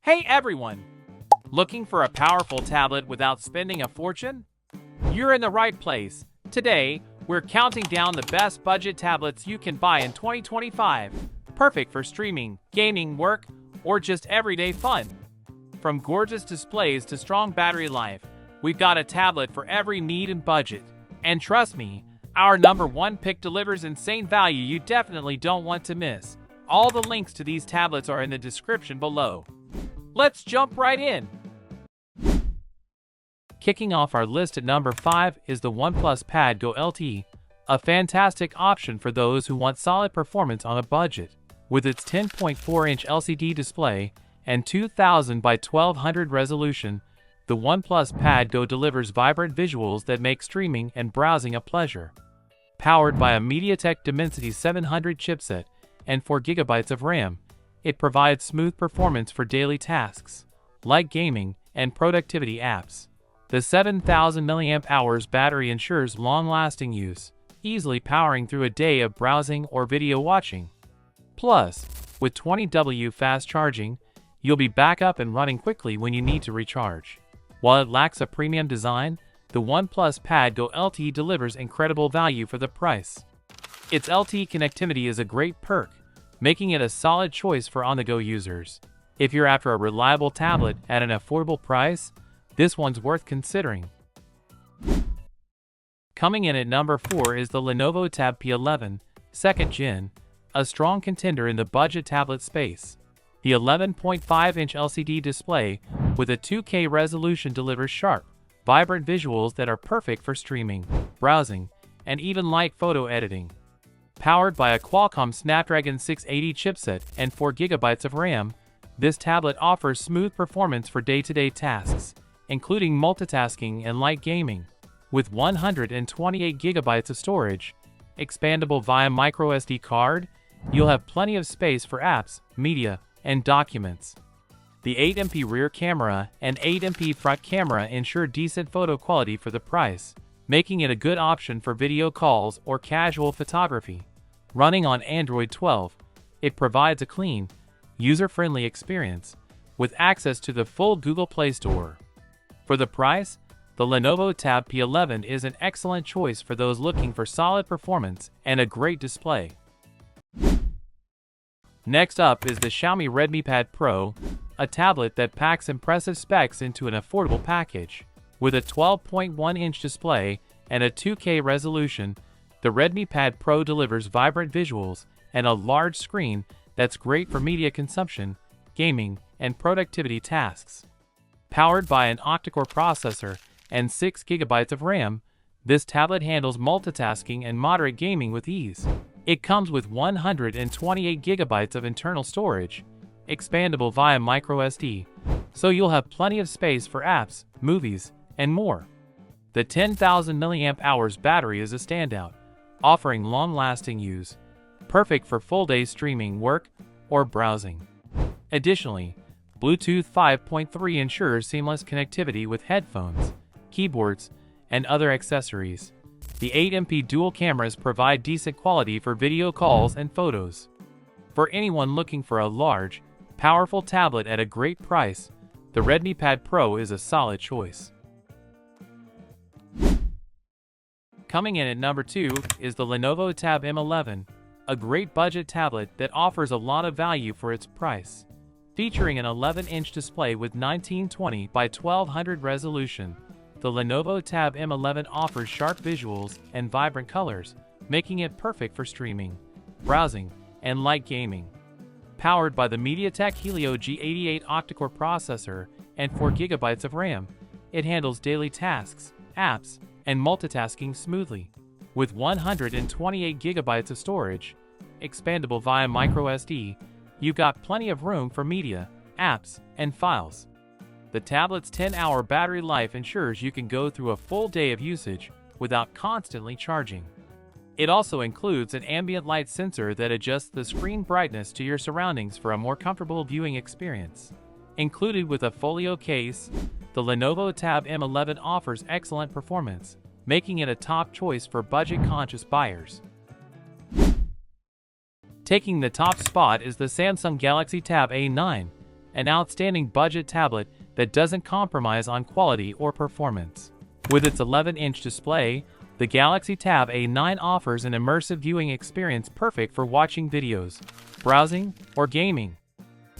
Hey everyone! Looking for a powerful tablet without spending a fortune? You're in the right place. Today, we're counting down the best budget tablets you can buy in 2025. Perfect for streaming, gaming, work, or just everyday fun. From gorgeous displays to strong battery life, we've got a tablet for every need and budget. And trust me, our #1 pick delivers insane value you definitely don't want to miss. All the links to these tablets are in the description below. Let's jump right in! Kicking off our list at number 5 is the OnePlus Pad Go LTE, a fantastic option for those who want solid performance on a budget. With its 10.4-inch LCD display and 2000 by 1200 resolution, the OnePlus Pad Go delivers vibrant visuals that make streaming and browsing a pleasure. Powered by a MediaTek Dimensity 700 chipset and 4GB of RAM, it provides smooth performance for daily tasks, like gaming and productivity apps. The 7000 mAh battery ensures long-lasting use, easily powering through a day of browsing or video watching. Plus, with 20W fast charging, you'll be back up and running quickly when you need to recharge. While it lacks a premium design, the OnePlus Pad Go LTE delivers incredible value for the price. Its LTE connectivity is a great perk, making it a solid choice for on-the-go users. If you're after a reliable tablet at an affordable price, this one's worth considering. Coming in at number 4 is the Lenovo Tab P11, 2nd Gen, a strong contender in the budget tablet space. The 11.5-inch LCD display with a 2K resolution delivers sharp, vibrant visuals that are perfect for streaming, browsing, and even light photo editing. Powered by a Qualcomm Snapdragon 680 chipset and 4GB of RAM, this tablet offers smooth performance for day-to-day tasks, including multitasking and light gaming. With 128GB of storage, expandable via microSD card, you'll have plenty of space for apps, media, and documents. The 8MP rear camera and 8MP front camera ensure decent photo quality for the price, making it a good option for video calls or casual photography. Running on Android 12, it provides a clean, user-friendly experience, with access to the full Google Play Store. For the price, the Lenovo Tab P11 is an excellent choice for those looking for solid performance and a great display. Next up is the Xiaomi Redmi Pad Pro, a tablet that packs impressive specs into an affordable package. With a 12.1-inch display and a 2K resolution, the Redmi Pad Pro delivers vibrant visuals and a large screen that's great for media consumption, gaming, and productivity tasks. Powered by an octa-core processor and 6GB of RAM, this tablet handles multitasking and moderate gaming with ease. It comes with 128GB of internal storage, expandable via microSD, so you'll have plenty of space for apps, movies, and more. The 10,000 mAh battery is a standout, offering long-lasting use, perfect for full-day streaming, work, or browsing. Additionally, Bluetooth 5.3 ensures seamless connectivity with headphones, keyboards, and other accessories. The 8MP dual cameras provide decent quality for video calls and photos. For anyone looking for a large, powerful tablet at a great price, the Redmi Pad Pro is a solid choice. Coming in at number 2 is the Lenovo Tab M11, a great budget tablet that offers a lot of value for its price. Featuring an 11-inch display with 1920 by 1200 resolution, the Lenovo Tab M11 offers sharp visuals and vibrant colors, making it perfect for streaming, browsing, and light gaming. Powered by the MediaTek Helio G88 octa-core processor and 4GB of RAM, it handles daily tasks, apps, and multitasking smoothly. With 128GB of storage, expandable via microSD, you've got plenty of room for media, apps, and files. The tablet's 10-hour battery life ensures you can go through a full day of usage without constantly charging. It also includes an ambient light sensor that adjusts the screen brightness to your surroundings for a more comfortable viewing experience. Included with a folio case, the Lenovo Tab M11 offers excellent performance, making it a top choice for budget-conscious buyers. Taking the top spot is the Samsung Galaxy Tab A9, an outstanding budget tablet that doesn't compromise on quality or performance. With its 11-inch display, the Galaxy Tab A9 offers an immersive viewing experience perfect for watching videos, browsing, or gaming.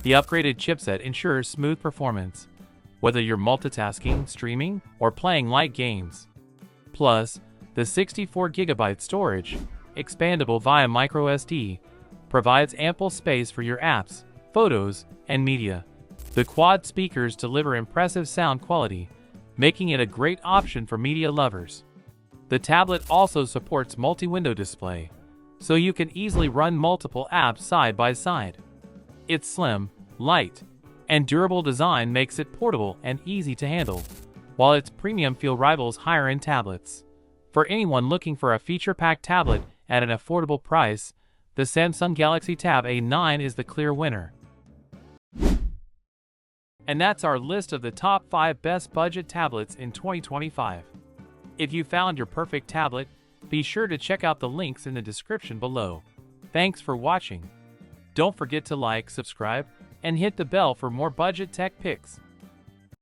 The upgraded chipset ensures smooth performance, whether you're multitasking, streaming, or playing light games. Plus, the 64GB storage, expandable via microSD, provides ample space for your apps, photos, and media. The quad speakers deliver impressive sound quality, making it a great option for media lovers. The tablet also supports multi-window display, so you can easily run multiple apps side by side. Its slim, light, and durable design makes it portable and easy to handle, while its premium feel rivals higher-end tablets. For anyone looking for a feature-packed tablet at an affordable price, the Samsung Galaxy Tab A9 is the clear winner. And that's our list of the top 5 best budget tablets in 2025. If you found your perfect tablet, be sure to check out the links in the description below. Thanks for watching. Don't forget to like, subscribe, and hit the bell for more budget tech picks.